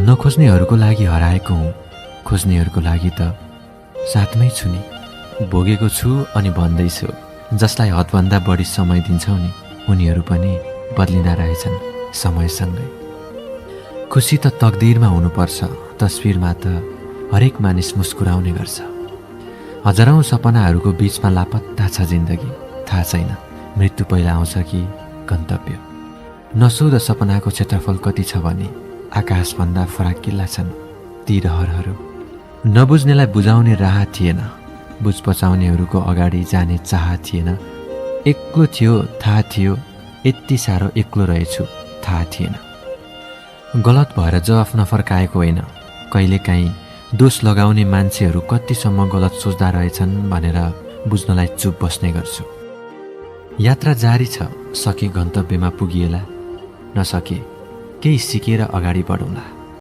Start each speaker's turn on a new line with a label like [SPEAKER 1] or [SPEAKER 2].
[SPEAKER 1] नखोज्नेहरूको लागि हराएको हुँ, खोज्नेहरूको लागि त साथमै छु नि। भोगेको छु अनि भन्दैछु, जसलाई हदभन्दा बढी समय दिन्छौ नि उनीहरू पनि बदलिँदा रहेछन् समयसँगै। खुसी त तकदिरमा हुनुपर्छ, तस्बिरमा त हरेक मानिस मुस्कुराउने गर्छ। हजारौं सपनाहरूको बीचमा लापत्ता छ जिन्दगी, थाहा छैन मृत्यु पहिला आउँछ कि गन्तव्य। नसोध सपनाको क्षेत्रफल कति छ भने आकाशभन्दा फराकिला छन् ती रहरहरू। नबुझ्नेलाई बुझाउने राह थिएन, बुझ पचाउनेहरूको अगाडि जाने चाह थिएन। एक्लो थियो थाहा थियो, यति साह्रो एक्लो रहेछु थाहा थिएन। गलत भएर जवाफ नफर्काएको होइन, कहिलेकाहीँ दोष लगाउने मान्छेहरू कतिसम्म गलत सोच्दा रहेछन् भनेर बुझ्नलाई चुप बस्ने गर्छु। यात्रा जारी छ, सके गन्तव्यमा पुगिएला, नसके केही सिकेर अगाडि बढौँला।